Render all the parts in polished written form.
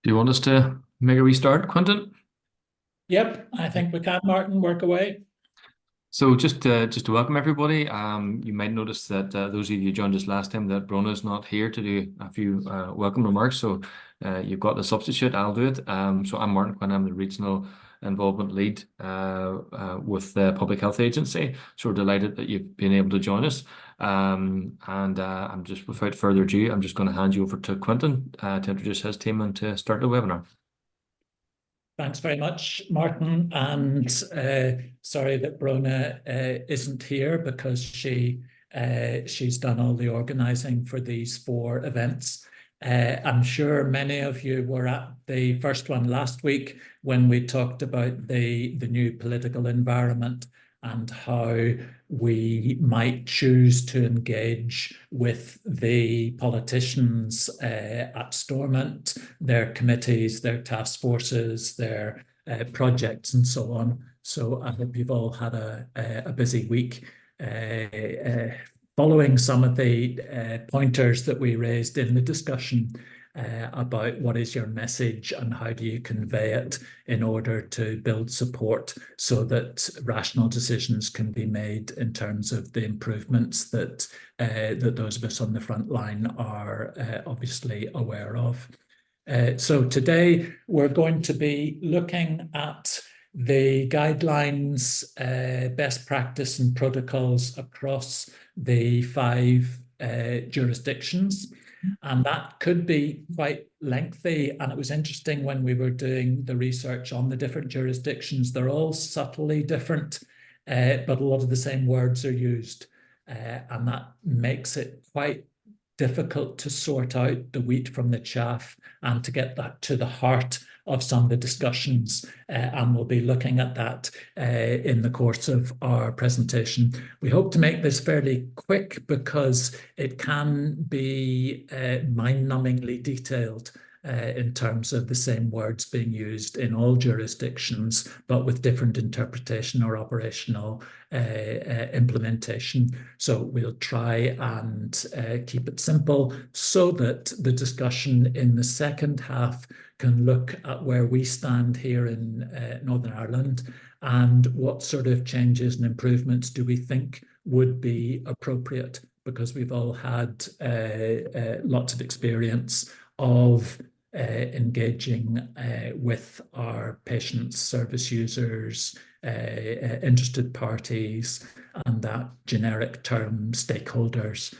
Do you want us to make a restart, Quentin? Yep, I think we can, Martin, work away. So just to welcome everybody. You might notice that those of you who joined us last time that Brona's not here to do a few welcome remarks. So you've got the substitute. I'll do it. So I'm Martin Quinn. I'm the regional involvement lead with the Public Health Agency. So we're delighted that you've been able to join us. I'm just without further ado, I'm just going to hand you over to Quentin to introduce his team and to start the webinar. Thanks very much, Martin. And sorry that Brona isn't here because she's done all the organising for these 4 events. I'm sure many of you were at the first one last week when we talked about the new political environment and how we might choose to engage with the politicians at Stormont, their committees, their task forces, their projects and so on. So I hope you've all had a busy week following some of the pointers that we raised in the discussion about what is your message and how do you convey it in order to build support so that rational decisions can be made in terms of the improvements that those of us on the front line are obviously aware of. So today we're going to be looking at the guidelines, best practice and protocols across the 5 jurisdictions. And that could be quite lengthy. And it was interesting when we were doing the research on the different jurisdictions, they're all subtly different, but a lot of the same words are used. And that makes it quite difficult to sort out the wheat from the chaff and to get that to the heart of some of the discussions, and we'll be looking at that in the course of our presentation. We hope to make this fairly quick because it can be mind-numbingly detailed in terms of the same words being used in all jurisdictions, but with different interpretation or operational implementation. So we'll try and keep it simple so that the discussion in the second half can look at where we stand here in Northern Ireland and what sort of changes and improvements do we think would be appropriate, because we've all had lots of experience of engaging with our patients, service users, interested parties, and that generic term stakeholders,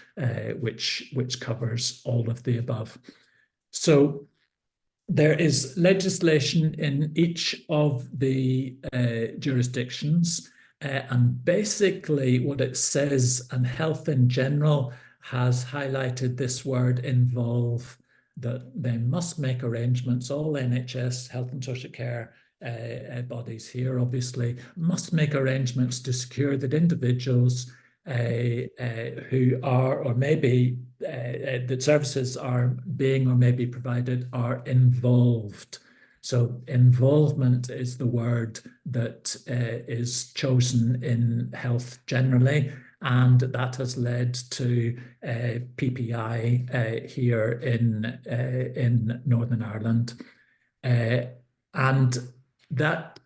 which covers all of the above. So there is legislation in each of the jurisdictions, and basically what it says, and Health in General has highlighted this word involve, that they must make arrangements, all NHS, health and social care bodies here obviously, must make arrangements to secure that individuals who are, or maybe that services are being or may be provided, are involved. So involvement is the word that is chosen in health generally, and that has led to PPI here in Northern Ireland. And that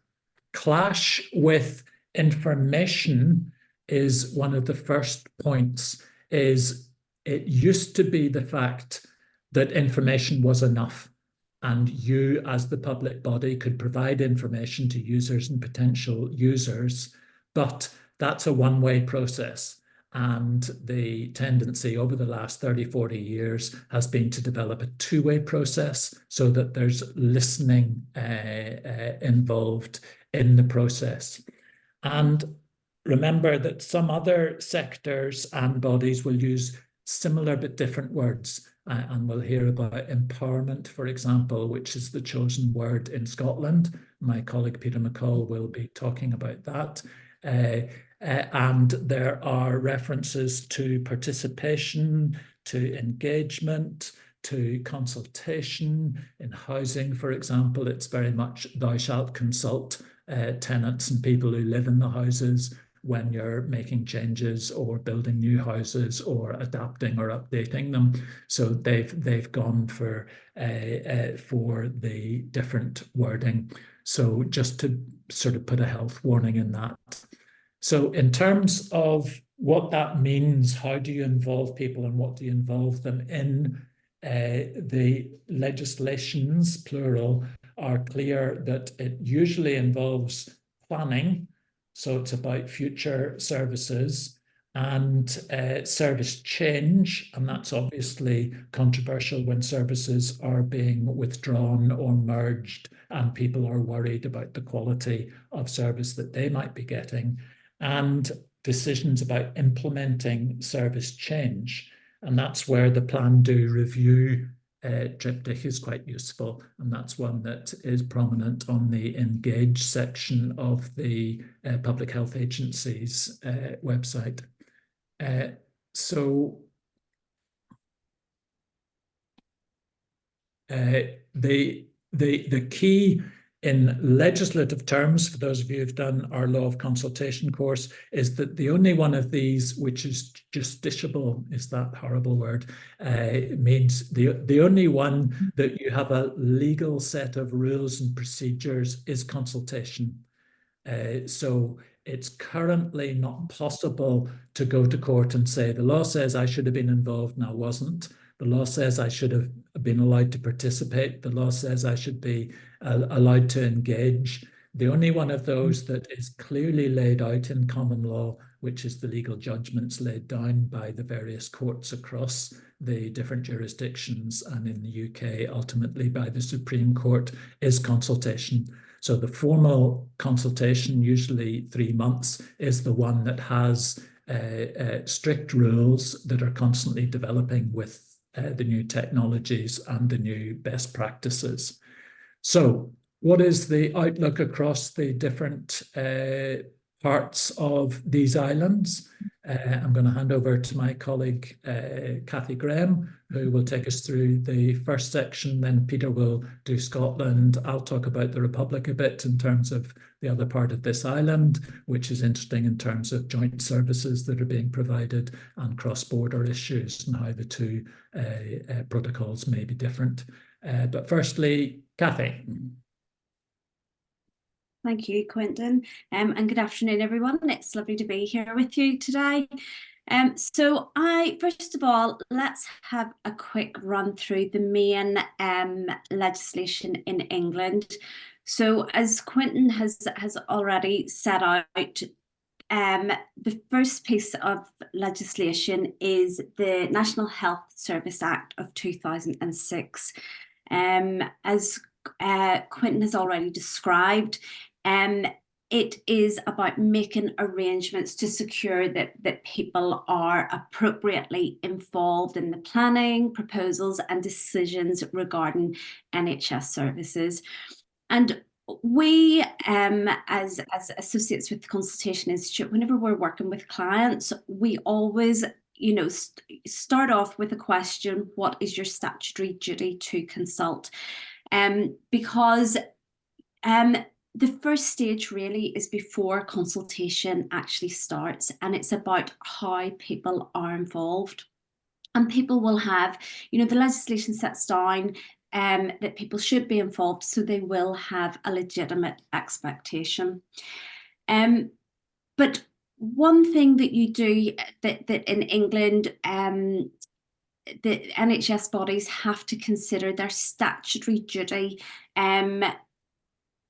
clash with information is one of the first points. Is it used to be the fact that information was enough, and you as the public body could provide information to users and potential users, but that's a one-way process. And the tendency over the last 30, 40 years has been to develop a two-way process so that there's listening involved in the process. And remember that some other sectors and bodies will use similar but different words. And we'll hear about empowerment, for example, which is the chosen word in Scotland. My colleague Peter McCall will be talking about that. And there are references to participation, to engagement, to consultation. In housing, for example, it's very much thou shalt consult tenants and people who live in the houses, when you're making changes or building new houses or adapting or updating them. So they've gone for the different wording. So just to sort of put a health warning in that. So in terms of what that means, how do you involve people and what do you involve them in? The legislations, plural, are clear that it usually involves planning. So it's about future services and service change. And that's obviously controversial when services are being withdrawn or merged and people are worried about the quality of service that they might be getting. And decisions about implementing service change. And that's where the plan, do, review triptych is quite useful. And that's one that is prominent on the engage section of the Public Health Agency's website. So the key in legislative terms, for those of you who've done our law of consultation course, is that the only one of these which is justiciable, is that horrible word, means the only one that you have a legal set of rules and procedures is consultation. So it's currently not possible to go to court and say, the law says I should have been involved and I wasn't. The law says I should have been allowed to participate. The law says I should be allowed to engage. The only one of those that is clearly laid out in common law, which is the legal judgments laid down by the various courts across the different jurisdictions and in the UK, ultimately by the Supreme Court, is consultation. So the formal consultation, usually 3 months, is the one that has strict rules that are constantly developing with the new technologies and the new best practices. So what is the outlook across the different parts of these islands? I'm going to hand over to my colleague, Cathy Graham, who will take us through the first section. Then Peter will do Scotland. I'll talk about the Republic a bit in terms of the other part of this island, which is interesting in terms of joint services that are being provided and cross-border issues and how the two protocols may be different. But firstly, Cathy. Thank you, Quentin, and good afternoon, everyone. It's lovely to be here with you today. So first of all, let's have a quick run through the main legislation in England. So as Quentin has already set out, the first piece of legislation is the National Health Service Act of 2006. As Quentin has already described, it is about making arrangements to secure that people are appropriately involved in the planning, proposals and decisions regarding NHS services. And we, as associates with the Consultation Institute, whenever we're working with clients, we always start off with a question: what is your statutory duty to consult? Because the first stage really is before consultation actually starts, and it's about how people are involved. And people will have, the legislation sets down that people should be involved, so they will have a legitimate expectation. But one thing that you do that in England, the NHS bodies have to consider their statutory duty,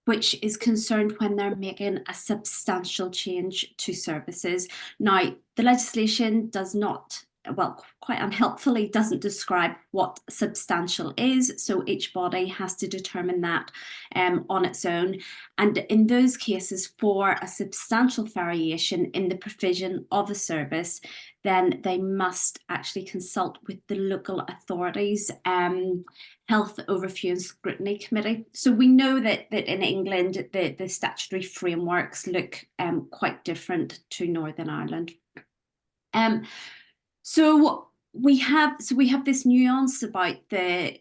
which is concerned when they're making a substantial change to services. Now, the legislation does not, well, quite unhelpfully, doesn't describe what substantial is. So each body has to determine that on its own. And in those cases, for a substantial variation in the provision of a service, then they must actually consult with the local authorities' Health Overview and Scrutiny Committee. So we know that in England, the statutory frameworks look quite different to Northern Ireland. So we have this nuance about the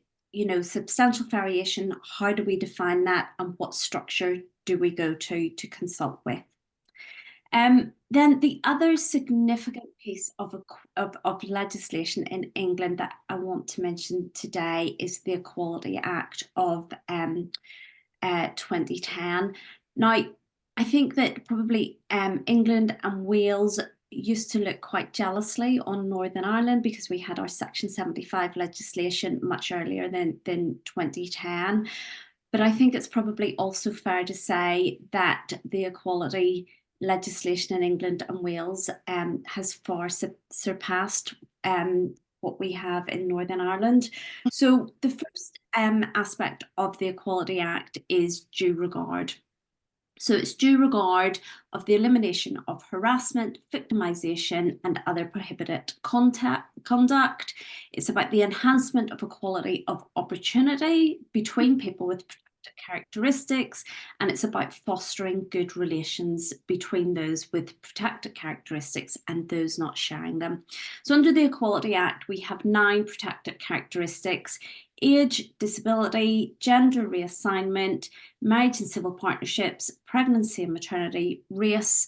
substantial variation. How do we define that, and what structure do we go to consult with? Then the other significant piece of legislation in England that I want to mention today is the Equality Act of 2010. Now, I think that probably England and Wales used to look quite jealously on Northern Ireland because we had our Section 75 legislation much earlier than 2010. But I think it's probably also fair to say that the equality legislation in England and Wales has far surpassed what we have in Northern Ireland. So the first aspect of the Equality Act is due regard. So it's due regard of the elimination of harassment, victimisation and other prohibited conduct. It's about the enhancement of equality of opportunity between people with protected characteristics, and it's about fostering good relations between those with protected characteristics and those not sharing them. So under the Equality Act, we have 9 protected characteristics: age, disability, gender reassignment, marriage and civil partnerships, pregnancy and maternity, race,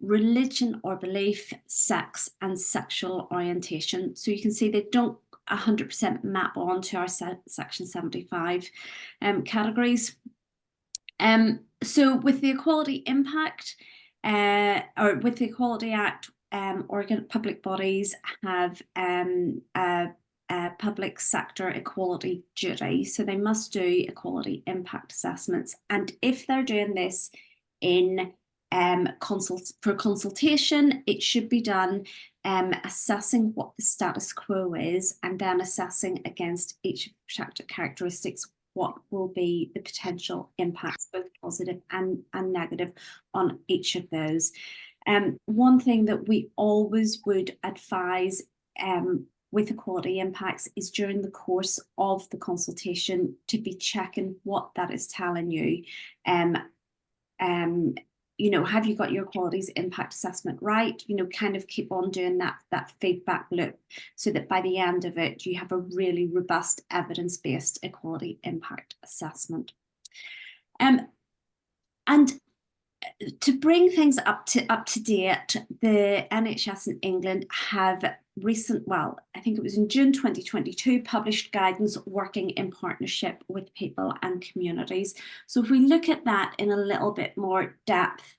religion or belief, sex, and sexual orientation. So you can see they don't 100% map onto our Section 75 categories. So with the Equality Impact, or with the Equality Act, public bodies have public sector equality duty. So they must do equality impact assessments. And if they're doing this in for consultation, it should be done assessing what the status quo is and then assessing against each protected characteristics what will be the potential impacts, both positive and negative, on each of those. One thing that we always would advise with equality impacts is during the course of the consultation to be checking what that is telling you. You know, have you got your equalities impact assessment right? You know, kind of keep on doing that feedback loop so that by the end of it, you have a really robust evidence-based equality impact assessment. And to bring things up to date, the NHS in England have I think it was in June 2022, published guidance working in partnership with people and communities. So if we look at that in a little bit more depth,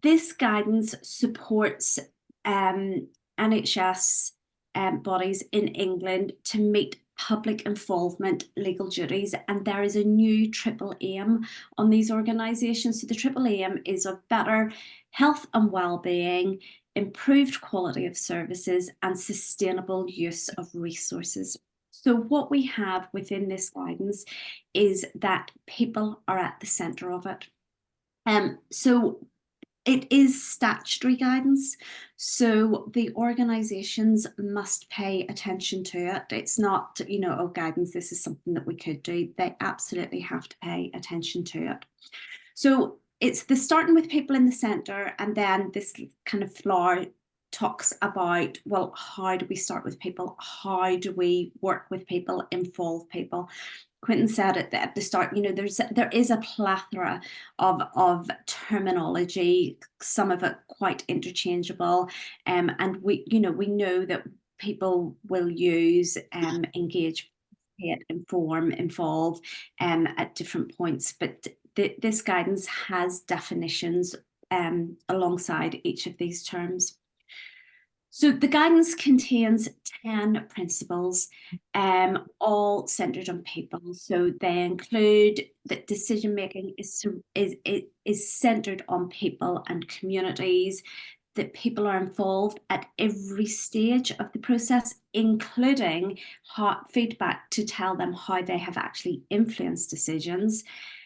this guidance supports NHS bodies in England to meet public involvement legal duties, and there is a new triple aim on these organisations. So the triple aim is of better health and well-being, improved quality of services, and sustainable use of resources. So what we have within this guidance is that people are at the centre of it. So it is statutory guidance, so the organisations must pay attention to it. It's not, you know, oh, guidance, this is something that we could do. They absolutely have to pay attention to it. So it's the starting with people in the centre, and then this kind of flower talks about, well, how do we start with people? How do we work with people, involve people? Quentin said at the start, you know, there is a plethora of terminology, some of it quite interchangeable, and we know that people will use engage, inform, involve at different points, but this guidance has definitions alongside each of these terms. So the guidance contains 10 principles, all centred on people. So they include that decision-making is centred on people and communities, that people are involved at every stage of the process, including feedback to tell them how they have actually influenced decisions.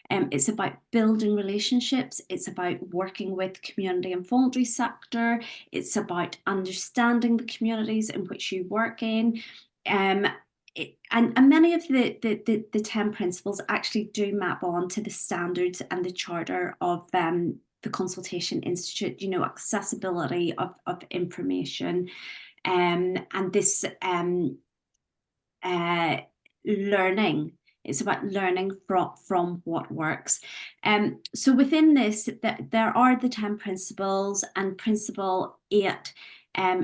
It's about building relationships. It's about working with community and voluntary sector. It's about understanding the communities in which you work in. And many of the 10 principles actually do map on to the standards and the charter of the Consultation Institute, you know, accessibility of information, and this learning It's about learning from what works. So within this, there are the 10 principles, and principle 8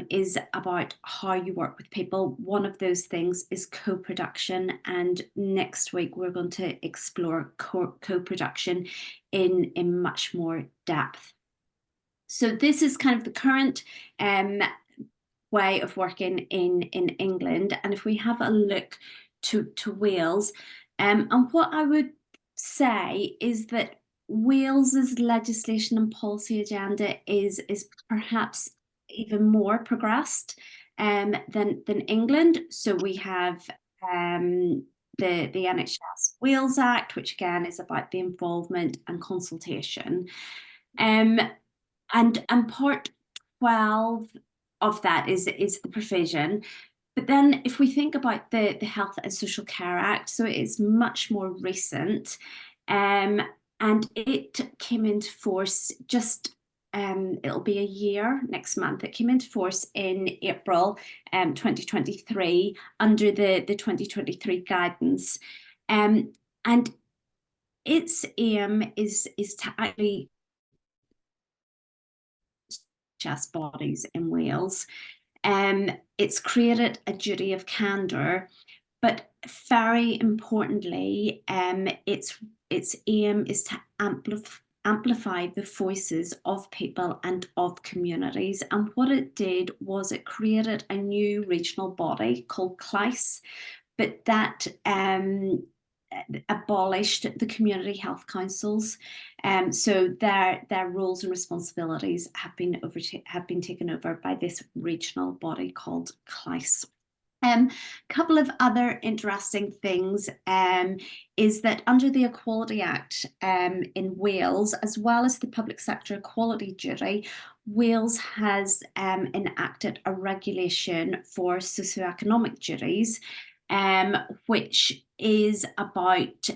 is about how you work with people. One of those things is co-production, and next week we're going to explore co-production in much more depth. So this is kind of the current way of working in England. And if we have a look to Wales, and what I would say is that Wales's legislation and policy agenda is perhaps even more progressed than England. So we have the NHS Wales Act, which again is about the involvement and consultation. And part 12 of that is the provision. But then if we think about the Health and Social Care Act, so it is much more recent, and it came into force just it'll be a year next month. It came into force in April 2023 under the 2023 guidance, and its aim is to actually bodies in Wales. It's created a duty of candour, but very importantly, its aim is to amplify the voices of people and of communities. And what it did was it created a new regional body called CLICE, but that abolished the community health councils, so their roles and responsibilities have been taken over by this regional body called CLICE. A couple of other interesting things is that under the Equality Act in Wales, as well as the Public Sector Equality Duty, Wales has enacted a regulation for socioeconomic duties, which is about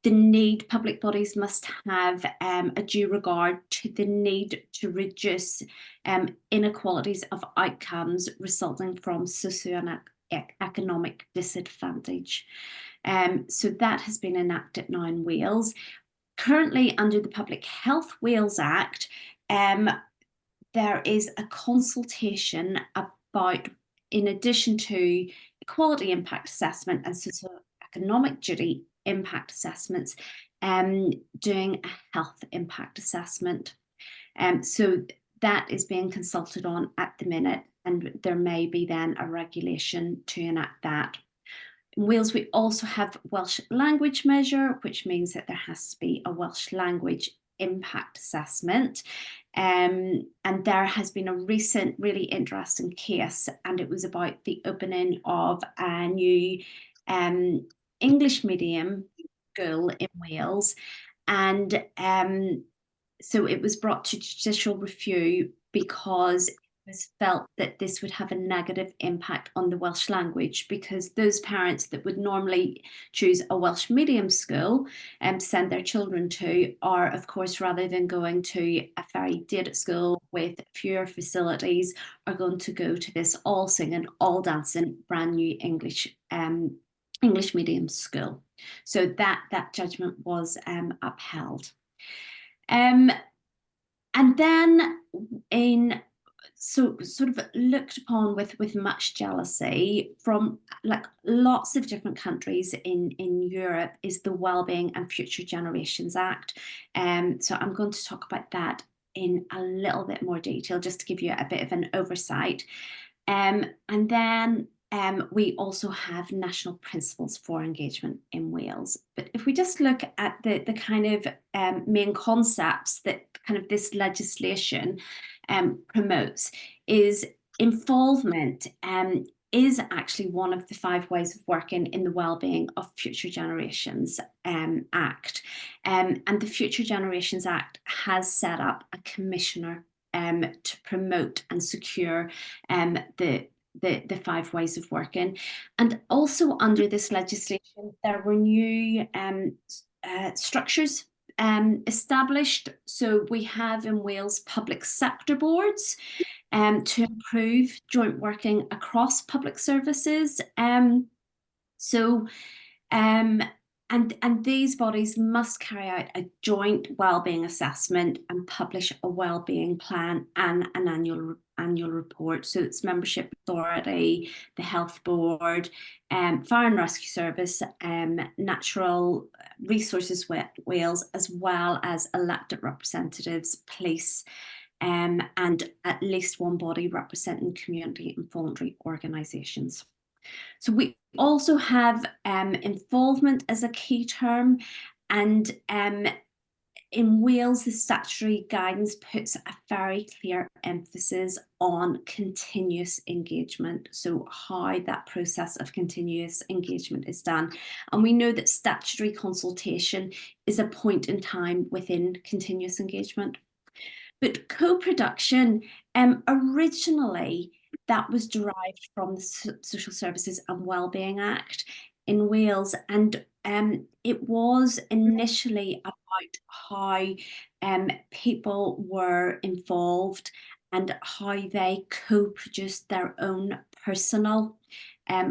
the need public bodies must have a due regard to the need to reduce inequalities of outcomes resulting from socioeconomic disadvantage. So that has been enacted now in Wales. Currently, under the Public Health Wales Act, there is a consultation about, in addition to equality impact assessment and socioeconomic duty impact assessments, doing a health impact assessment. So that is being consulted on at the minute, and there may be then a regulation to enact that. In Wales, we also have Welsh language measure, which means that there has to be a Welsh language impact assessment. And there has been a recent really interesting case, and it was about the opening of a new English medium school in Wales. And so it was brought to judicial review because it was felt that this would have a negative impact on the Welsh language, because those parents that would normally choose a Welsh medium school to send their children to are, of course, rather than going to a very dated school with fewer facilities, are going to go to this all singing, all dancing, brand new English medium school. So that judgment was upheld. And then sort of looked upon with much jealousy from like lots of different countries in Europe is the Wellbeing and Future Generations Act. So I'm going to talk about that in a little bit more detail, just to give you a bit of an oversight. And then we also have national principles for engagement in Wales. But if we just look at the kind of main concepts that kind of this legislation promotes, is involvement is actually one of the 5 ways of working in the Wellbeing of Future Generations Act. And the Future Generations Act has set up a commissioner to promote and secure the 5 ways of working. And also under this legislation, there were new structures established. So we have in Wales public sector boards to improve joint working across public services. So And these bodies must carry out a joint wellbeing assessment and publish a wellbeing plan and an annual report. So it's Membership Authority, the Health Board, Fire and Rescue Service, Natural Resources Wales, as well as elected representatives, police, and at least one body representing community and voluntary organisations. So we also have involvement as a key term, and in Wales, the statutory guidance puts a very clear emphasis on continuous engagement, so how that process of continuous engagement is done. And we know that statutory consultation is a point in time within continuous engagement. But co-production, originally, that was derived from the Social Services and Wellbeing Act in Wales, and it was initially about how people were involved and how they co-produced their own personal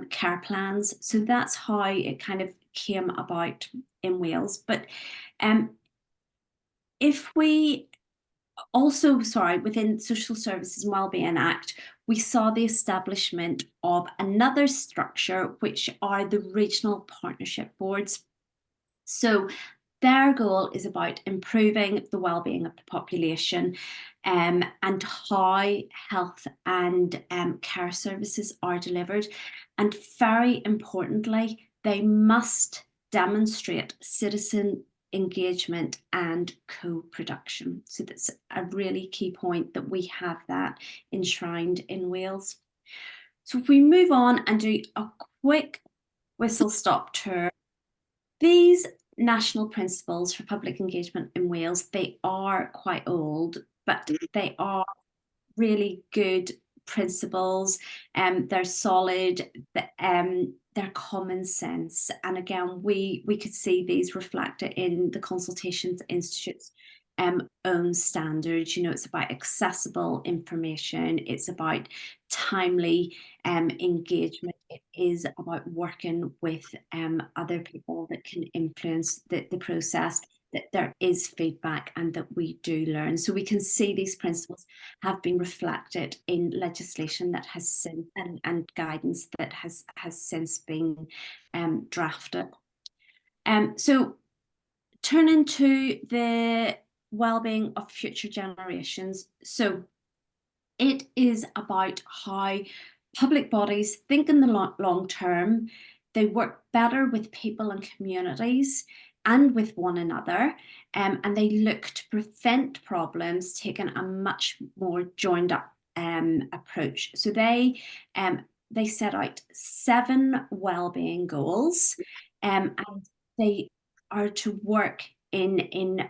care plans. So that's how it kind of came about in Wales. But if we also, within Social Services and Wellbeing Act, we saw the establishment of another structure, which are the regional partnership boards. So their goal is about improving the wellbeing of the population, and how health and care services are delivered. And very importantly, they must demonstrate citizen engagement and co-production. So that's a really key point, that we have that enshrined in Wales. So if we move on and do a quick whistle-stop tour, these national principles for public engagement in Wales, they are quite old, but they are really good principles. They're solid, they're common sense. And again, we could see these reflected in the Consultations Institute's own standards. You know, it's about accessible information, it's about timely engagement, it is about working with other people that can influence the process, that there is feedback and that we do learn. So we can see these principles have been reflected in legislation that has since, and guidance that has since been drafted. So turning to the well-being of future generations. So it is about how public bodies think in the long term. They work better with people and communities and with one another, and they look to prevent problems, taking a much more joined up approach. So they set out 7 well-being goals, and they are to work in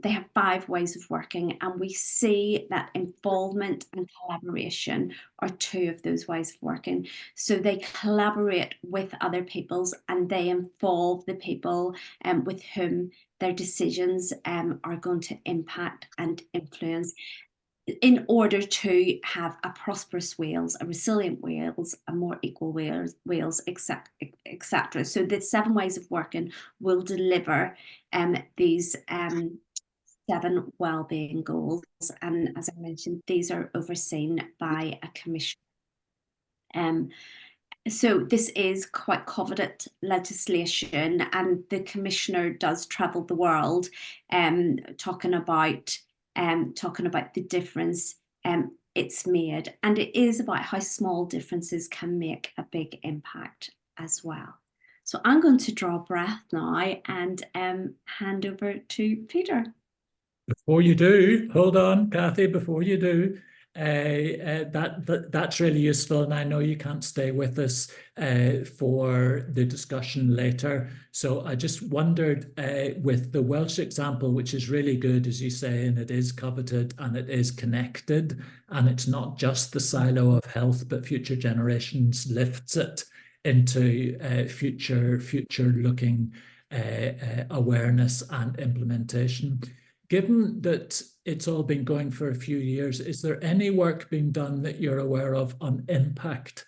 they have 5 ways of working, and we see that involvement and collaboration are 2 of those ways of working. So they collaborate with other peoples, and they involve the people with whom their decisions are going to impact and influence, in order to have a prosperous Wales, a resilient Wales, a more equal Wales, etc. So the 7 ways of working will deliver these 7 wellbeing goals. And as I mentioned, these are overseen by a commission. So this is quite coveted legislation, and the commissioner does travel the world talking about the difference it's made, and it is about how small differences can make a big impact as well. So I'm going to draw breath now and hand over to Peter. Before you do, hold on, Kathy, before you do, that's really useful, and I know you can't stay with us for the discussion later. So I just wondered, with the Welsh example, which is really good, as you say, and it is coveted and it is connected, and it's not just the silo of health, but future generations lifts it into future looking awareness and implementation. Given that it's all been going for a few years, is there any work being done that you're aware of on impact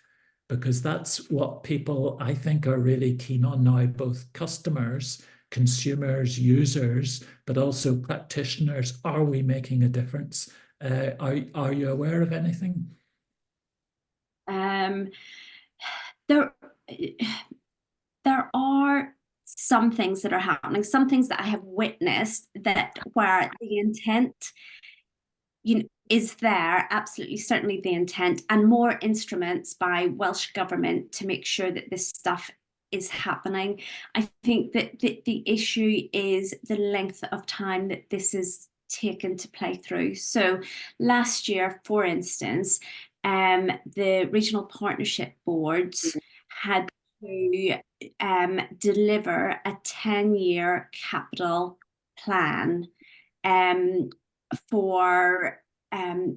because that's what people, I think, are really keen on now, both customers, consumers, users, but also practitioners. Are we making a difference? Are you aware of anything? There, there are some things that are happening, some things that I have witnessed that where the intent, is there, absolutely, certainly the intent, and more instruments by Welsh Government to make sure that this stuff is happening. I think that the issue is the length of time that this is taken to play through. So last year, for instance, the regional partnership boards had to deliver a 10-year capital plan for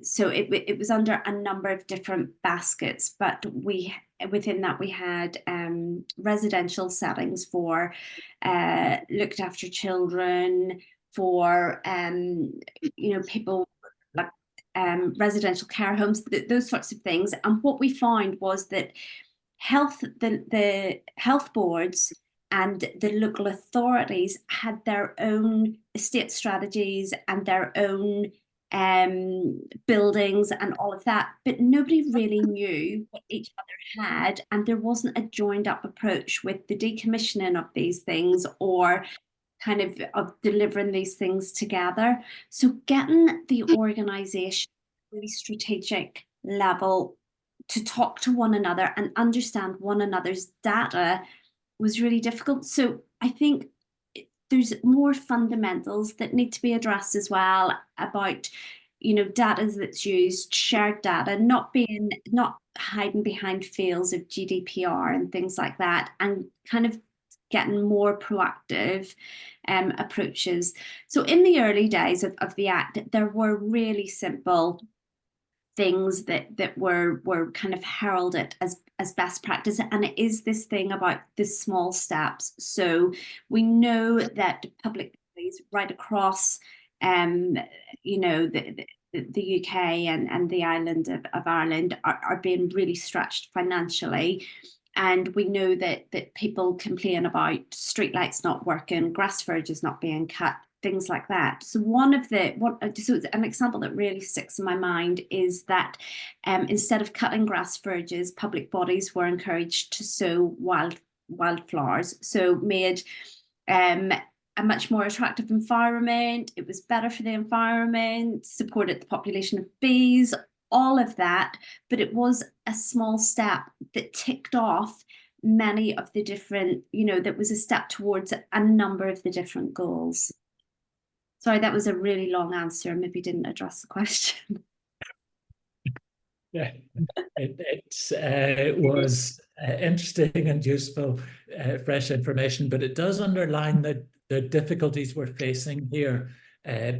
so it was under a number of different baskets, but within that we had residential settings for looked after children, for people like residential care homes, those sorts of things. And what we found was that the health boards and the local authorities had their own estate strategies and their own buildings and all of that, but nobody really knew what each other had, and there wasn't a joined up approach with the decommissioning of these things or kind of delivering these things together. So getting the organization really strategic level to talk to one another and understand one another's data was really difficult. So I think there's more fundamentals that need to be addressed as well about, data that's used, shared data, not hiding behind fields of GDPR and things like that, and kind of getting more proactive approaches. So in the early days of the Act, there were really simple things that were kind of heralded as best practice, and it is this thing about the small steps. So we know that public bodies right across the UK and the island of Ireland are being really stretched financially. And we know that people complain about streetlights not working, grass verges not being cut, things like that. So so an example that really sticks in my mind is that instead of cutting grass verges, public bodies were encouraged to sow wildflowers. So made a much more attractive environment. It was better for the environment, supported the population of bees, all of that. But it was a small step that ticked off many of the different, that was a step towards a number of the different goals. Sorry, that was a really long answer. Maybe didn't address the question. Yeah, it was interesting and useful, fresh information, but it does underline the difficulties we're facing here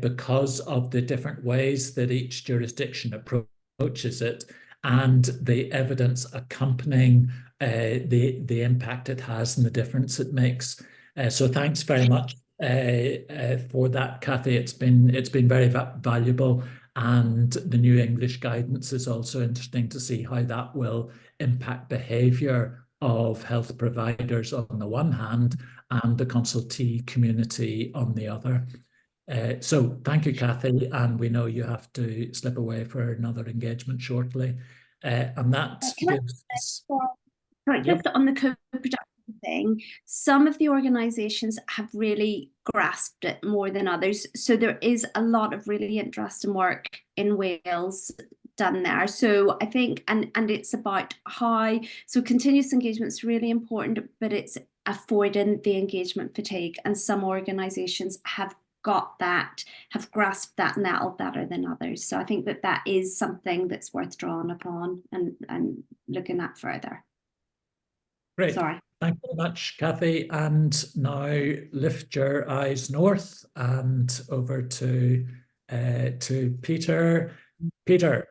because of the different ways that each jurisdiction approaches it and the evidence accompanying the impact it has and the difference it makes. So thanks very much for that, Kathy. It's been very valuable, and the new English guidance is also interesting to see how that will impact behaviour of health providers on the one hand and the consultee community on the other. So thank you, Kathy, and we know you have to slip away for another engagement shortly. And that gives us... Sorry, just on the co-production thing, some of the organisations have really grasped it more than others. So there is a lot of really interesting work in Wales done there. So I think, and it's about so continuous engagement is really important, but it's avoiding the engagement fatigue. And some organisations have grasped that nettle better than others. So I think that is something that's worth drawing upon and looking at further. Great. Sorry. Thank you very much, Kathy. And now lift your eyes north and over to Peter. Peter.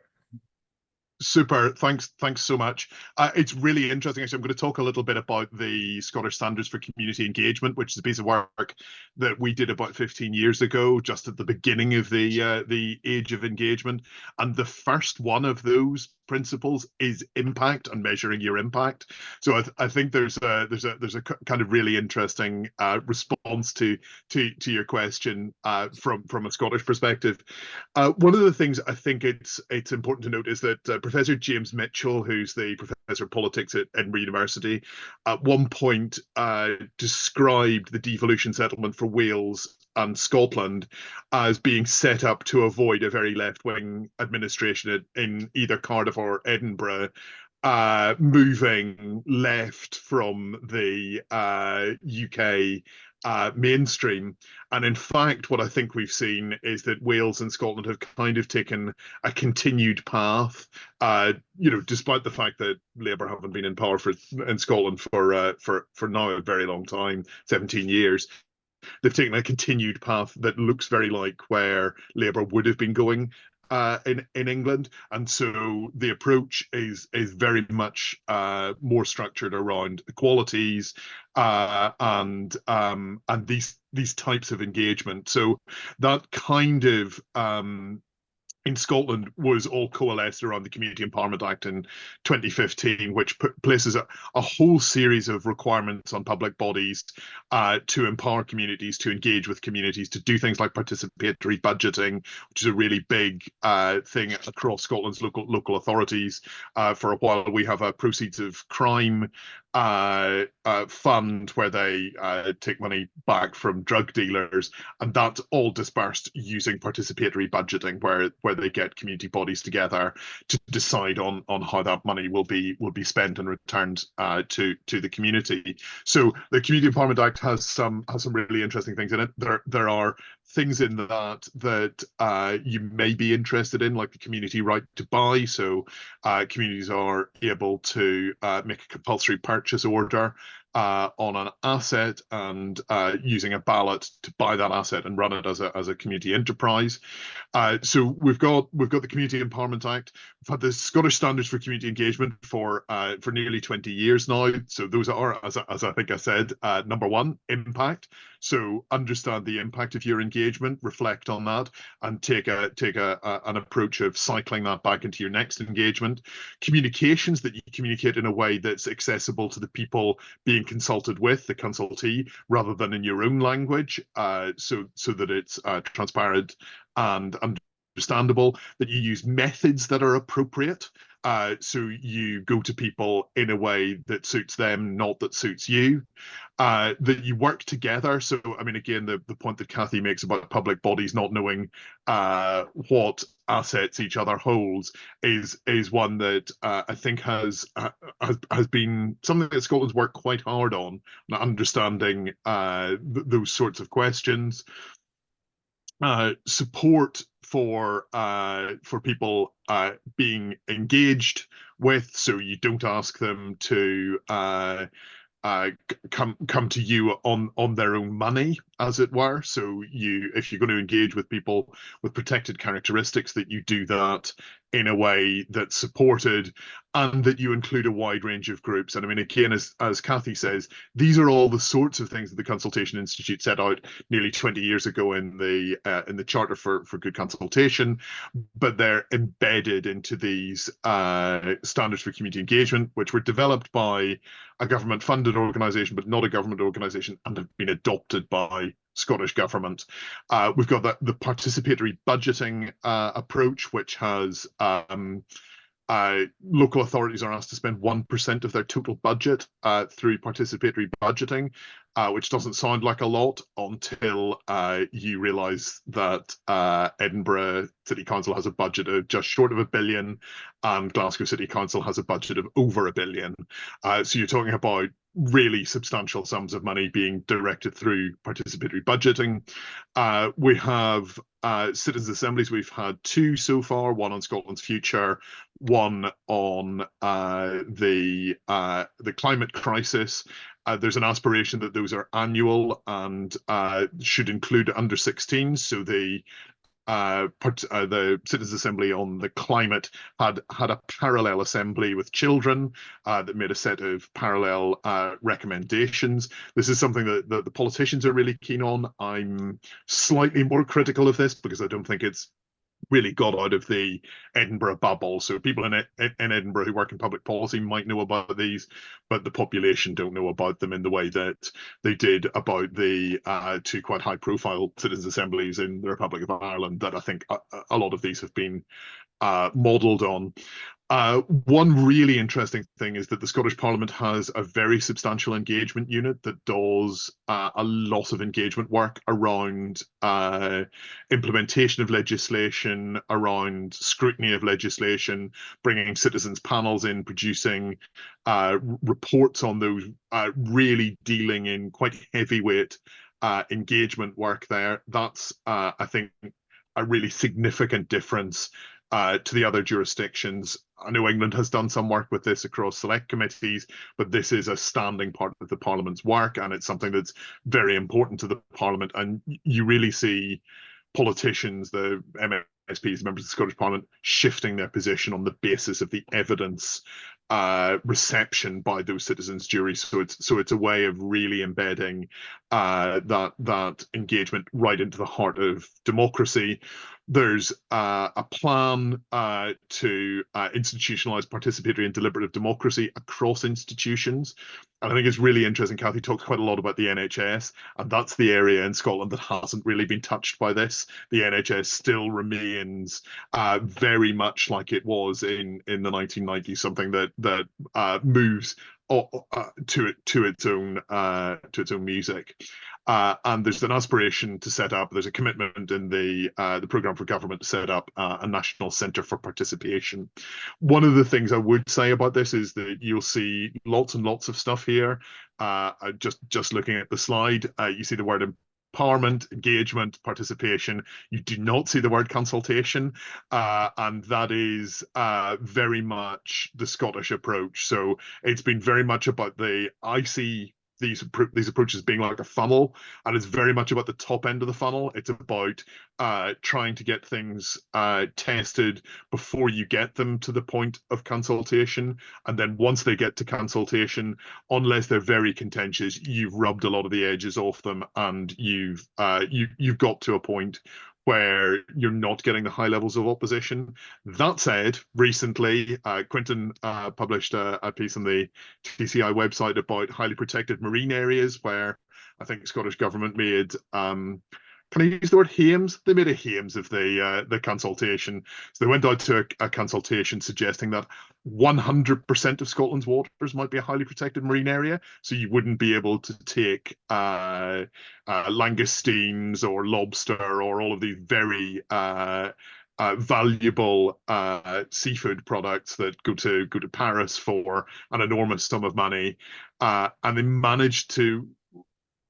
Super. Thanks so much. It's really interesting. Actually, I'm going to talk a little bit about the Scottish Standards for Community Engagement, which is a piece of work that we did about 15 years ago, just at the beginning of the age of engagement. And the first one of those principles is impact and measuring your impact. So I think there's a kind of really interesting response to your question from a Scottish perspective. One of the things I think it's important to note is that Professor James Mitchell, who's the professor of politics at Edinburgh University, at one point described the devolution settlement for Wales and Scotland as being set up to avoid a very left-wing administration in either Cardiff or Edinburgh, moving left from the UK mainstream. And in fact, what I think we've seen is that Wales and Scotland have kind of taken a continued path, despite the fact that Labour haven't been in power in Scotland for now a very long time, 17 years. They've taken a continued path that looks very like where Labour would have been going in England, and so the approach is very much more structured around equalities and these types of engagement. So that kind of in Scotland was all coalesced around the Community Empowerment Act in 2015, which places a whole series of requirements on public bodies to empower communities, to engage with communities, to do things like participatory budgeting, which is a really big thing across Scotland's local authorities. For a while, we have a proceeds of crime fund where they take money back from drug dealers, and that's all dispersed using participatory budgeting, where they get community bodies together to decide on how that money will be spent and returned to the community. So the Community Empowerment Act has some really interesting things in it. There are things in that you may be interested in, like the community right to buy. So communities are able to make a compulsory purchase order on an asset and using a ballot to buy that asset and run it as a community enterprise. So we've got the Community Empowerment Act. We've had the Scottish Standards for Community Engagement for nearly 20 years now. So those are, as I think I said, number one, impact. So understand the impact of your engagement, reflect on that, and take an approach of cycling that back into your next engagement. Communications, that you communicate in a way that's accessible to the people being consulted with, the consultee, rather than in your own language, so that it's transparent and understandable, that you use methods that are appropriate. So you go to people in a way that suits them, not that suits you. That you work together. So, I mean, again, the point that Kathy makes about public bodies not knowing what assets each other holds is one that I think has been something that Scotland's worked quite hard on, understanding those sorts of questions. Support for people being engaged with, so you don't ask them to come to you on their own money, as it were. So if you're going to engage with people with protected characteristics, that you do that in a way that's supported, and that you include a wide range of groups. And I mean, again, as Kathy says, these are all the sorts of things that the Consultation Institute set out nearly 20 years ago in the Charter for Good Consultation, but they're embedded into these standards for community engagement, which were developed by a government-funded organisation, but not a government organisation, and have been adopted by Scottish government. We've got the participatory budgeting approach, which has local authorities are asked to spend 1% of their total budget through participatory budgeting, which doesn't sound like a lot until you realise that Edinburgh City Council has a budget of just short of £1 billion, and Glasgow City Council has a budget of over £1 billion. So you're talking about really substantial sums of money being directed through participatory budgeting. We have citizens' assemblies. We've had 2 so far, one on Scotland's future, one on the climate crisis. There's an aspiration that those are annual and should include under 16s. So the Citizens' Assembly on the climate had a parallel assembly with children that made a set of parallel recommendations. This is something that the politicians are really keen on. I'm slightly more critical of this because I don't think it's really got out of the Edinburgh bubble. So people in Edinburgh who work in public policy might know about these, but the population don't know about them in the way that they did about the two quite high-profile citizens' assemblies in the Republic of Ireland that I think a lot of these have been modelled on. One really interesting thing is that the Scottish Parliament has a very substantial engagement unit that does a lot of engagement work around implementation of legislation, around scrutiny of legislation, bringing citizens' panels in, producing reports on those, really dealing in quite heavyweight engagement work there. That's, I think, a really significant difference to the other jurisdictions. I know England has done some work with this across select committees, but this is a standing part of the Parliament's work, and it's something that's very important to the Parliament. And you really see politicians, the MSPs, members of the Scottish Parliament, shifting their position on the basis of the evidence reception by those citizens' juries. So it's a way of really embedding that engagement right into the heart of democracy. There's a plan to institutionalize participatory and deliberative democracy across institutions. And I think it's really interesting. Cathy talked quite a lot about the NHS, and that's the area in Scotland that hasn't really been touched by this. The NHS still remains very much like it was in the 1990s, something that moves to its own music. And there's an aspiration to set up, there's a commitment in the programme for government to set up a national centre for participation. One of the things I would say about this is that you'll see lots and lots of stuff here. Just looking at the slide, you see the word empowerment, engagement, participation. You do not see the word consultation, and that is very much the Scottish approach. So it's been very much about I see these approaches being like a funnel, and it's very much about the top end of the funnel. It's about trying to get things tested before you get them to the point of consultation, and then once they get to consultation, unless they're very contentious, you've rubbed a lot of the edges off them, and you've got to a point where you're not getting the high levels of opposition. That said, recently, Quintin published a piece on the TCI website about highly protected marine areas, where I think Scottish Government made, can I use the word hames? They made a hames of the consultation. So they went out to a consultation suggesting that 100% of Scotland's waters might be a highly protected marine area. So you wouldn't be able to take langoustines or lobster or all of these very valuable seafood products that go to Paris for an enormous sum of money, and they managed to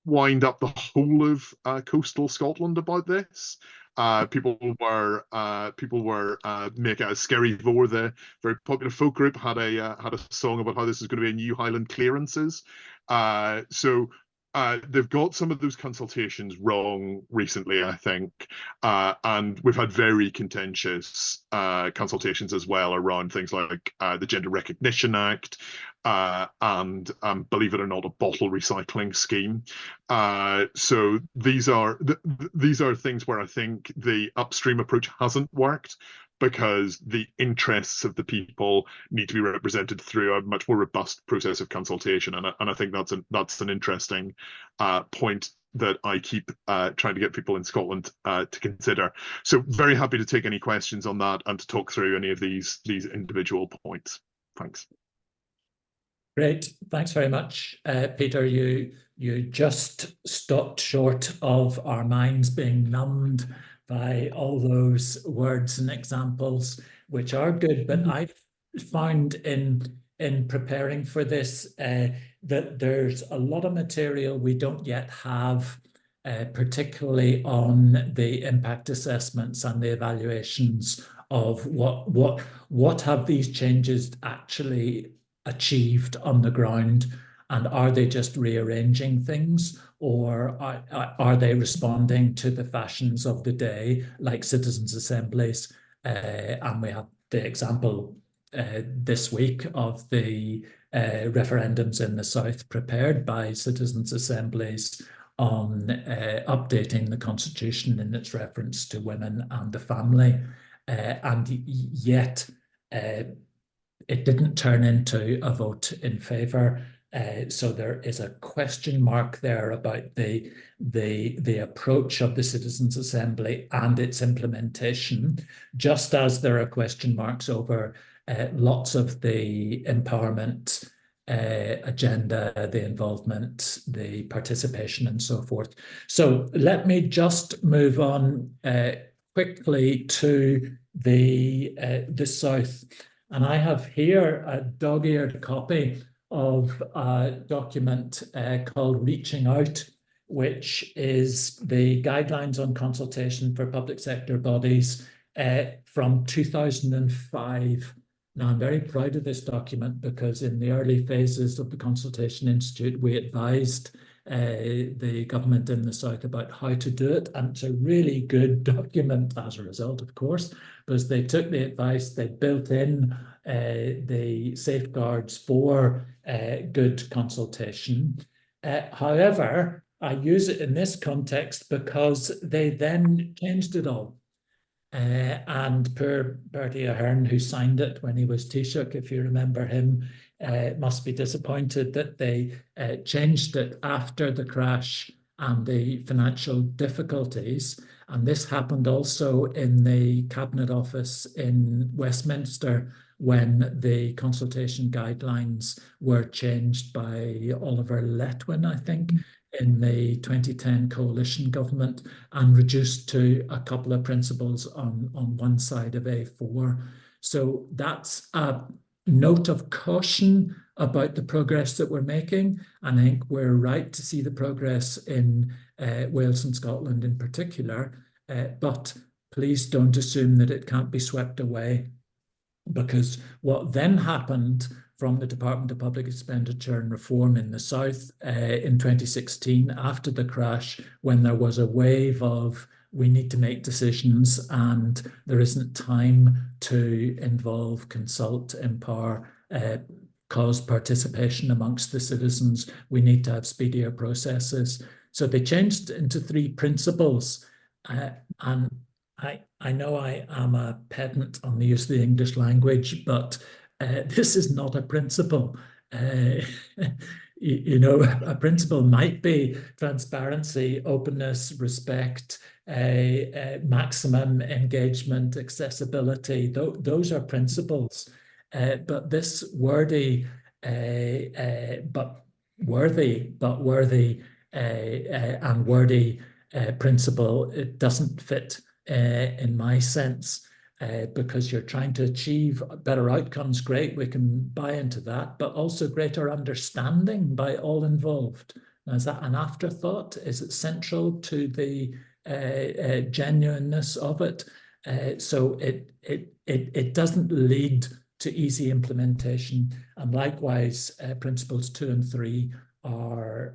wind up the whole of coastal Scotland about this. People were making Scary Vore, the very popular folk group, had a song about how this is going to be a new Highland clearances. So they've got some of those consultations wrong recently, I think, and we've had very contentious consultations as well around things like the Gender Recognition Act, and believe it or not, a bottle recycling scheme. So these are things where I think the upstream approach hasn't worked, because the interests of the people need to be represented through a much more robust process of consultation, and I think that's an interesting point that I keep trying to get people in Scotland to consider. So very happy to take any questions on that and to talk through any of these individual points. Thanks. Great, thanks very much, Peter. You just stopped short of our minds being numbed by all those words and examples, which are good. But I've found in preparing for this that there's a lot of material we don't yet have, particularly on the impact assessments and the evaluations of what have these changes actually achieved on the ground, and are they just rearranging things, or are they responding to the fashions of the day, like citizens' assemblies? And we have the example this week of the referendums in the South prepared by citizens' assemblies on updating the constitution in its reference to women and the family. and yet it didn't turn into a vote in favour. So there is a question mark there about the approach of the Citizens' Assembly and its implementation, just as there are question marks over lots of the empowerment agenda, the involvement, the participation, and so forth. So let me just move on quickly to the South. And I have here a dog-eared copy of a document called Reaching Out, which is the guidelines on consultation for public sector bodies from 2005. Now, I'm very proud of this document because in the early phases of the Consultation Institute, we advised the government in the South about how to do it. And it's a really good document as a result, of course, because they took the advice, they built in the safeguards for good consultation. However, I use it in this context because they then changed it all. And poor Bertie Ahern, who signed it when he was Taoiseach, if you remember him, must be disappointed that they changed it after the crash and the financial difficulties. And this happened also in the Cabinet Office in Westminster when the consultation guidelines were changed by Oliver Letwin, I think, in the 2010 coalition government, and reduced to a couple of principles on one side of A4. So that's a note of caution about the progress that we're making. And I think we're right to see the progress in Wales and Scotland in particular, but please don't assume that it can't be swept away, because what then happened from the Department of Public Expenditure and Reform in the South in 2016, after the crash, when there was a wave of we need to make decisions and there isn't time to involve, consult, empower, cause participation amongst the citizens. We need to have speedier processes. So they changed into 3 principles. And I know I am a pedant on the use of the English language, but this is not a principle. You know, a principle might be transparency, openness, respect, maximum engagement, accessibility. Those are principles. But this worthy, but worthy principle, it doesn't fit in my sense, because you're trying to achieve better outcomes. Great, we can buy into that, but also greater understanding by all involved. Now, is that an afterthought? Is it central to the genuineness of it? So it doesn't lead to easy implementation. And likewise, principles 2 and 3 are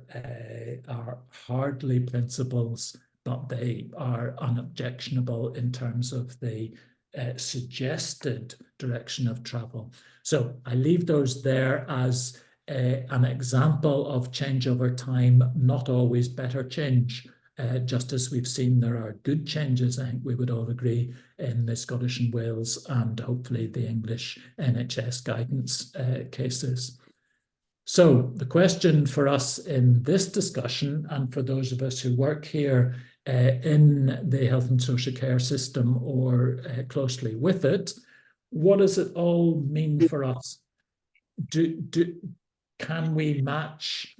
hardly principles, but they are unobjectionable in terms of the suggested direction of travel. So I leave those there as an example of change over time, not always better change. Just as we've seen, there are good changes, I think we would all agree, in the Scottish and Wales and hopefully the English NHS guidance cases. So the question for us in this discussion, and for those of us who work here in the health and social care system or closely with it, what does it all mean for us? Can we match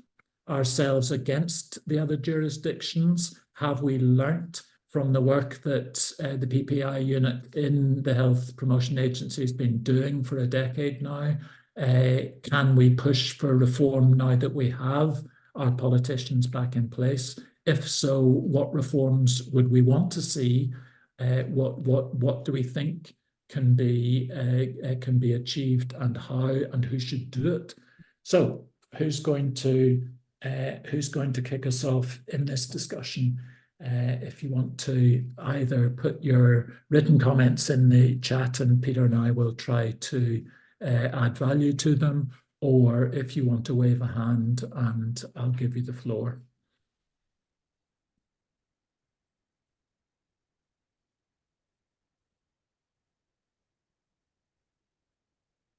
ourselves against the other jurisdictions? Have we learnt from the work that the PPI unit in the Health Promotion Agency has been doing for a decade now? Can we push for reform now that we have our politicians back in place? If so, what reforms would we want to see? What do we think can be achieved, and how, and who should do it? So, who's going to kick us off in this discussion? If you want to either put your written comments in the chat, and Peter and I will try to add value to them, or if you want to wave a hand and I'll give you the floor.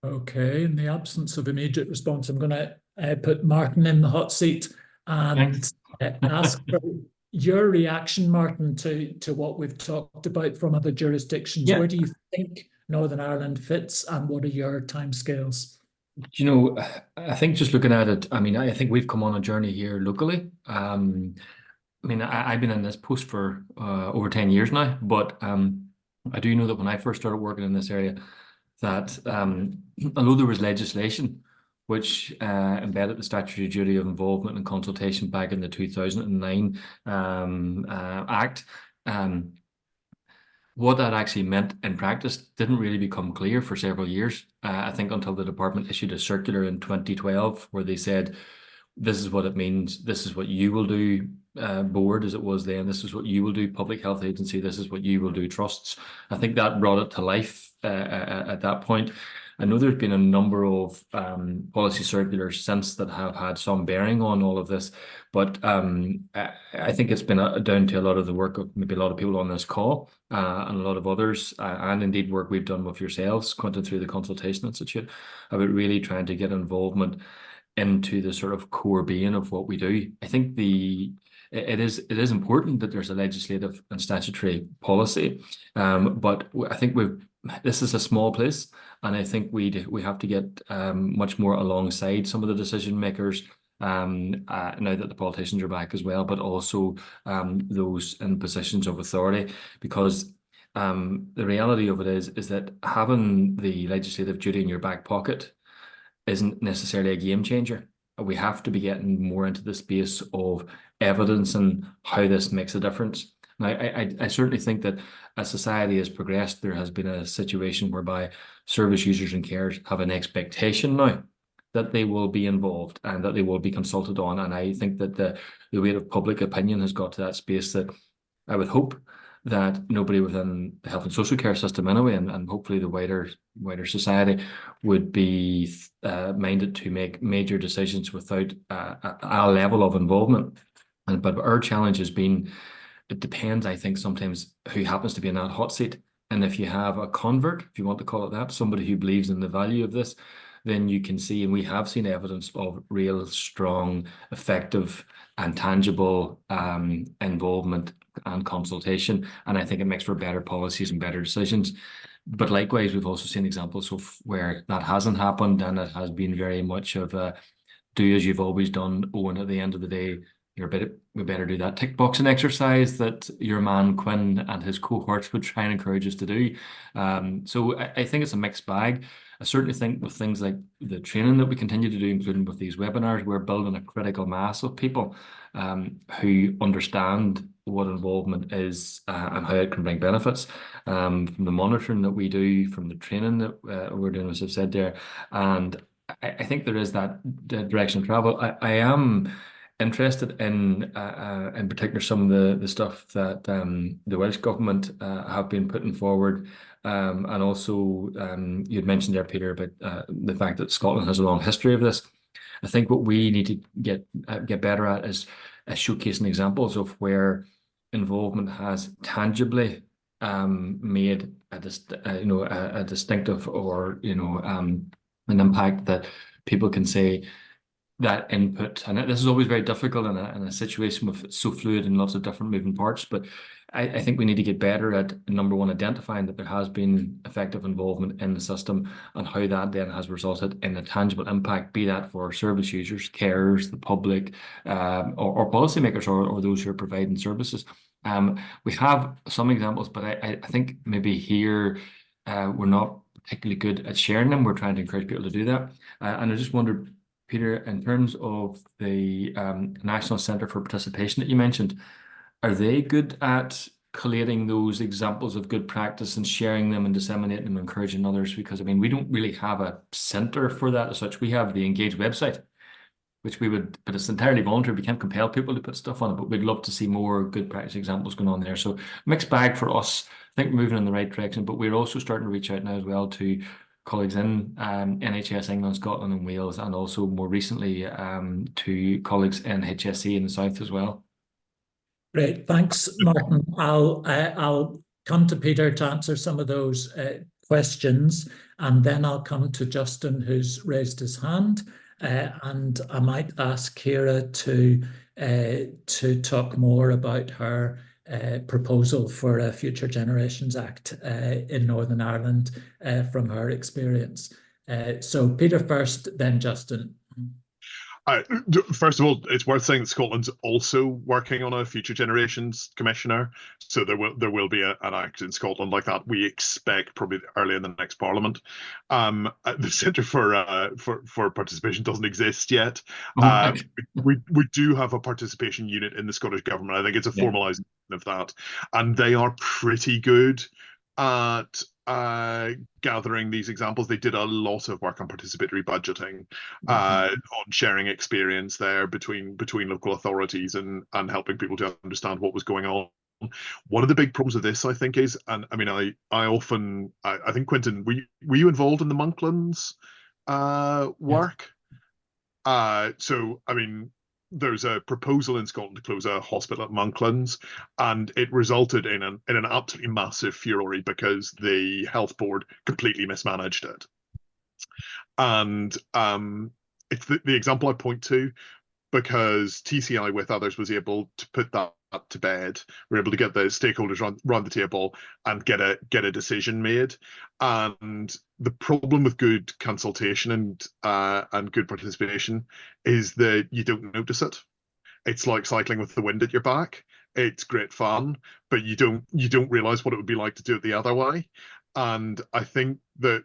Okay, in the absence of immediate response, I'm going to put Martin in the hot seat and ask for your reaction, Martin, to what we've talked about from other jurisdictions. Yeah. Where do you think Northern Ireland fits, and what are your timescales? You know, I think just looking at it, I mean, I think we've come on a journey here locally. I mean, I've been in this post for over 10 years now, but I do know that when I first started working in this area, that although there was legislation which embedded the statutory duty of involvement and consultation back in the 2009 Act, what that actually meant in practice didn't really become clear for several years. I think until the department issued a circular in 2012 where they said, this is what it means, this is what you will do, board as it was then, this is what you will do, public health agency, this is what you will do, trusts. I think that brought it to life at that point. I know there's been a number of policy circulars since that have had some bearing on all of this, but I think it's been down to a lot of the work of maybe a lot of people on this call and a lot of others, and indeed work we've done with yourselves, Quentin, through the Consultation Institute, about really trying to get involvement into the sort of core being of what we do. I think it is important that there's a legislative and statutory policy, but I think this is a small place, and I think we have to get much more alongside some of the decision makers now that the politicians are back as well, but also those in positions of authority, because the reality of it is that having the legislative duty in your back pocket isn't necessarily a game changer. We have to be getting more into the space of evidence and how this makes a difference. Now, I certainly think that as society has progressed, there has been a situation whereby service users and carers have an expectation now that they will be involved and that they will be consulted on. And I think that the weight of public opinion has got to that space that I would hope that nobody within the health and social care system anyway, and hopefully the wider society, would be minded to make major decisions without a level of involvement. But our challenge has been, it depends, I think, sometimes who happens to be in that hot seat. And if you have a convert, if you want to call it that, somebody who believes in the value of this, then you can see, and we have seen evidence of real strong, effective and tangible involvement and consultation. And I think it makes for better policies and better decisions. But likewise, we've also seen examples of where that hasn't happened, and it has been very much of a do as you've always done, and at the end of the day, we better do that tick boxing exercise that your man Quinn and his cohorts would try and encourage us to do. So I think it's a mixed bag. I certainly think with things like the training that we continue to do, including with these webinars, we're building a critical mass of people who understand what involvement is and how it can bring benefits, from the monitoring that we do, from the training that we're doing, as I've said there. And I think there is that direction of travel. I am interested in particular some of the stuff that the Welsh government have been putting forward, and also you'd mentioned there, Peter, about the fact that Scotland has a long history of this. I think what we need to get better at is showcasing examples of where involvement has tangibly made a distinctive or an impact that people can say that input. And this is always very difficult in a situation with so fluid and lots of different moving parts. But I think we need to get better at, number one, identifying that there has been effective involvement in the system and how that then has resulted in a tangible impact, be that for service users, carers, the public, or policymakers, or those who are providing services. We have some examples, but I think maybe here we're not particularly good at sharing them. We're trying to encourage people to do that. And I just wondered, Peter, in terms of the National Centre for Participation that you mentioned, are they good at collating those examples of good practice and sharing them and disseminating them and encouraging others? Because, I mean, we don't really have a centre for that as such. We have the Engage website, which we would, but it's entirely voluntary. We can't compel people to put stuff on it, but we'd love to see more good practice examples going on there. So mixed bag for us. I think we're moving in the right direction, but we're also starting to reach out now as well to colleagues in NHS England, Scotland and Wales, and also more recently to colleagues in HSE in the south as well. Great, thanks, Martin. I'll come to Peter to answer some of those questions. and then I'll come to Justin, who's raised his hand, and I might ask Kira to talk more about her proposal for a Future Generations Act in Northern Ireland from her experience. So Peter first, then Justin. First of all, it's worth saying that Scotland's also working on a Future Generations Commissioner, so there will be an act in Scotland like that. We expect probably early in the next Parliament. The Centre for Participation doesn't exist yet. We do have a participation unit in the Scottish Government. I think it's a formalising of that, and they are pretty good at gathering these examples. They did a lot of work on participatory budgeting, on sharing experience there between local authorities and helping people to understand what was going on. One of the big problems of this, I think, is, and I mean, I think, Quentin, were you involved in the Monklands work? Yes. So, I mean, there's a proposal in Scotland to close a hospital at Monklands, and it resulted in an absolutely massive furore because the health board completely mismanaged it. And it's the example I point to because TCI with others was able to put that to bed. We're able to get the stakeholders round the table and get a decision made. And the problem with good consultation and good participation is that you don't notice it. It's like cycling with the wind at your back. It's great fun, but you don't realize what it would be like to do it the other way. And I think that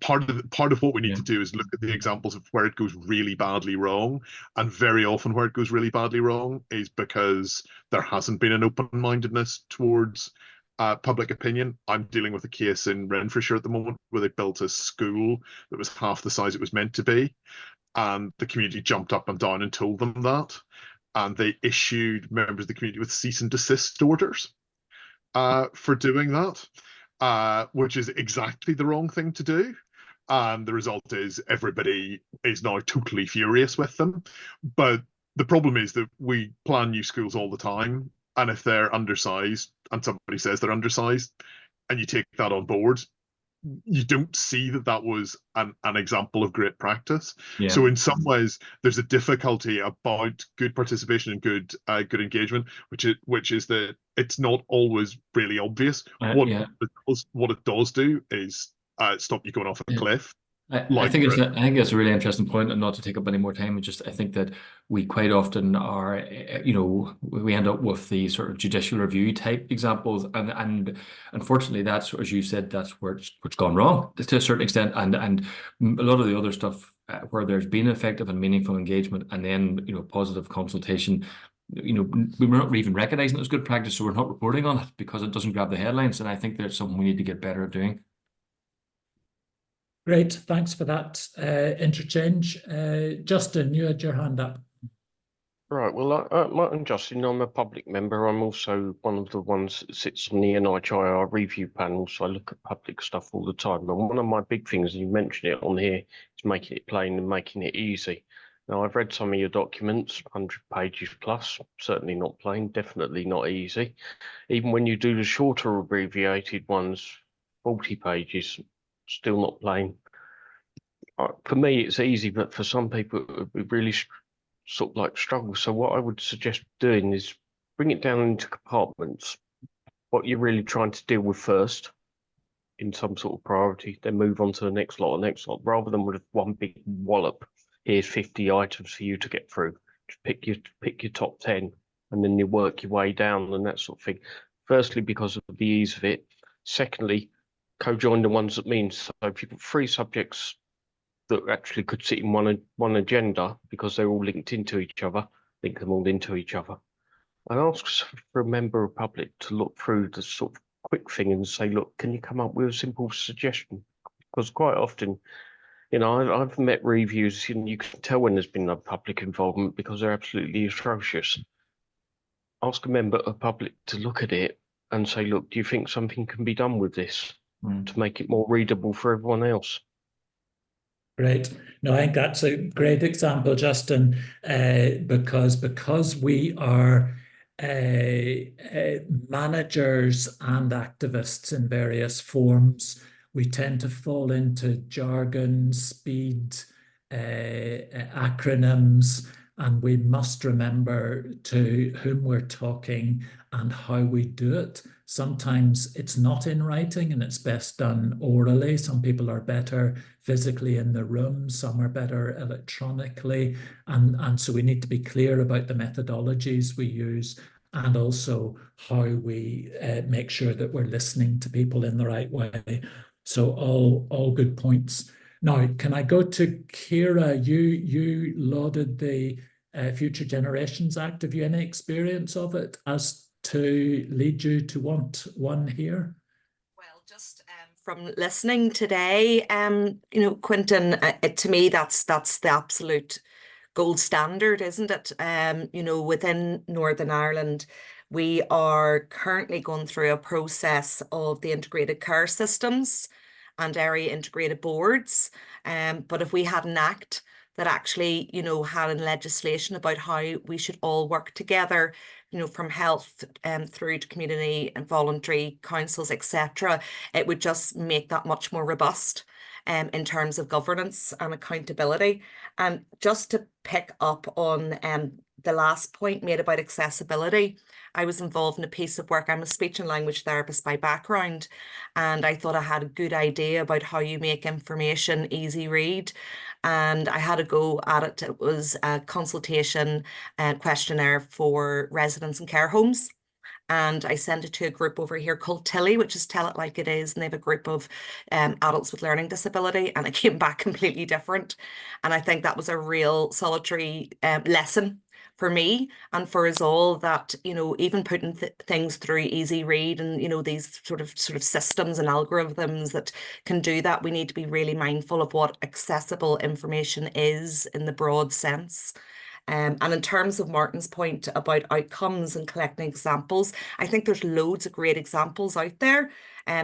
part of what we need to do is look at the examples of where it goes really badly wrong. And very often where it goes really badly wrong is because there hasn't been an open-mindedness towards public opinion. I'm dealing with a case in Renfrewshire at the moment where they built a school that was half the size it was meant to be. And the community jumped up and down and told them that. And they issued members of the community with cease and desist orders for doing that. Which is exactly the wrong thing to do. And the result is everybody is now totally furious with them. But the problem is that we plan new schools all the time. And if they're undersized and somebody says they're undersized and you take that on board, you don't see that was an example of great practice. So in some ways, there's a difficulty about good participation and good engagement, which is that it's not always really obvious. What it does do is stop you going off a cliff. I think it's a really interesting point, and not to take up any more time. I think that we quite often are, we end up with the sort of judicial review type examples, and unfortunately, that's, as you said, that's where it's gone wrong to a certain extent, and a lot of the other stuff where there's been effective and meaningful engagement, and then positive consultation. We're not even recognizing it as good practice, so we're not reporting on it because it doesn't grab the headlines, and I think there's something we need to get better at doing. Great, thanks for that interchange. Justin, you had your hand up. Right, well, I'm Justin, I'm a public member. I'm also one of the ones that sits on the NHIR review panel, so I look at public stuff all the time. And one of my big things, and you mentioned it on here, is making it plain and making it easy. Now, I've read some of your documents, 100 pages plus, certainly not plain, definitely not easy. Even when you do the shorter abbreviated ones, 40 pages, still not plain. For me, it's easy, but for some people, it would really sort of like struggle. So what I would suggest doing is bring it down into compartments, what you're really trying to deal with first in some sort of priority, then move on to the next lot, rather than with one big wallop. Here's 50 items for you to get through. Just pick your top 10, and then you work your way down and that sort of thing. Firstly, because of the ease of it. Secondly, co-join the ones that mean. So if you've got 3 subjects that actually could sit in one agenda because they're all linked into each other, link them all into each other. And ask for a member of public to look through the sort of quick thing and say, look, can you come up with a simple suggestion? Because quite often, I've met reviews and you can tell when there's been no public involvement because they're absolutely atrocious. Ask a member of public to look at it and say, look, do you think something can be done with this to make it more readable for everyone else? Great. No, I think that's a great example, Justin, because we are managers and activists in various forms. we tend to fall into jargon, speed, acronyms, and we must remember to whom we're talking and how we do it. Sometimes it's not in writing and it's best done orally. Some people are better physically in the room, some are better electronically. And so we need to be clear about the methodologies we use and also how we make sure that we're listening to people in the right way. So all good points. Now, can I go to Kira? You lauded the Future Generations Act. Have you any experience of it as to lead you to want one here? Well, just from listening today, Quentin, to me, that's the absolute gold standard, isn't it? Within Northern Ireland, we are currently going through a process of the integrated care systems and area integrated boards. But if we had an act that actually, had in legislation about how we should all work together, from health through to community and voluntary councils, etc., it would just make that much more robust in terms of governance and accountability. And just to pick up on the last point made about accessibility, I was involved in a piece of work. I'm a speech and language therapist by background, and I thought I had a good idea about how you make information easy read. And I had a go at it. It was a consultation questionnaire for residents in care homes. And I sent it to a group over here called Tilly, which is Tell It Like It Is. And they have a group of adults with learning disability. And it came back completely different. And I think that was a real solitary lesson for me and for us all, that, even putting things through easy read and, these sort of systems and algorithms that can do that, we need to be really mindful of what accessible information is in the broad sense. And in terms of Martin's point about outcomes and collecting examples, I think there's loads of great examples out there.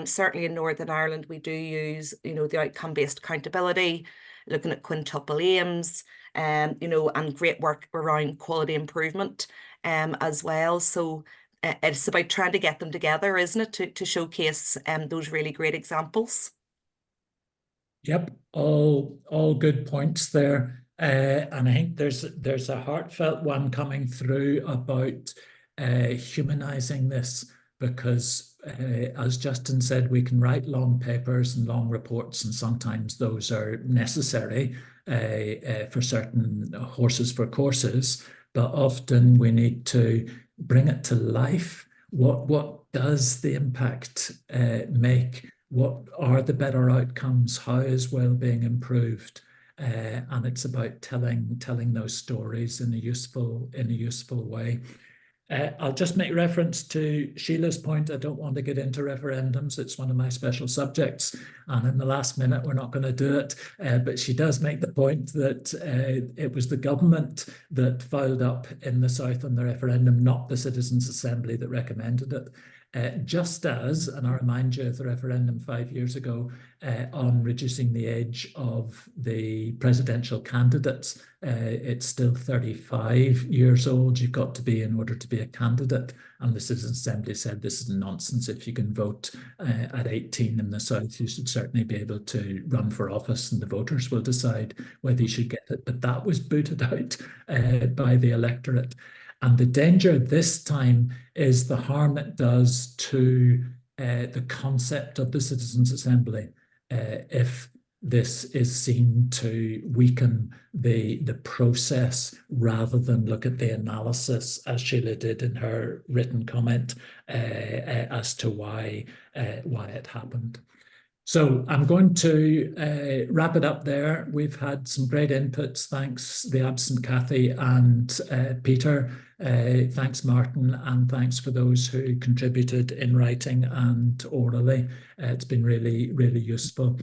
Certainly in Northern Ireland, we do use, the outcome-based accountability, looking at quintuple aims, and great work around quality improvement as well. So it's about trying to get them together, isn't it, to showcase those really great examples. Yep, all good points there. And I think there's a heartfelt one coming through about humanizing this, because as Justin said, we can write long papers and long reports, and sometimes those are necessary for certain horses for courses, but often we need to bring it to life. What does the impact make? What are the better outcomes? How is well-being improved? And it's about telling those stories in a useful way. I'll just make reference to Sheila's point. I don't want to get into referendums. It's one of my special subjects. And in the last minute, we're not going to do it. But she does make the point that it was the government that filed up in the South on the referendum, not the Citizens' Assembly that recommended it. Just as, and I remind you of the referendum 5 years ago on reducing the age of the presidential candidates, it's still 35 years old you've got to be in order to be a candidate. And the Citizens' Assembly said this is nonsense. If you can vote at 18 in the South, you should certainly be able to run for office, and the voters will decide whether you should get it. But that was booted out by the electorate. And the danger this time is the harm it does to the concept of the Citizens' Assembly if this is seen to weaken the process rather than look at the analysis, as Sheila did in her written comment, as to why it happened. So I'm going to wrap it up there. We've had some great inputs. Thanks, the absent Kathy and Peter. Thanks, Martin, and thanks for those who contributed in writing and orally. It's been really, really useful.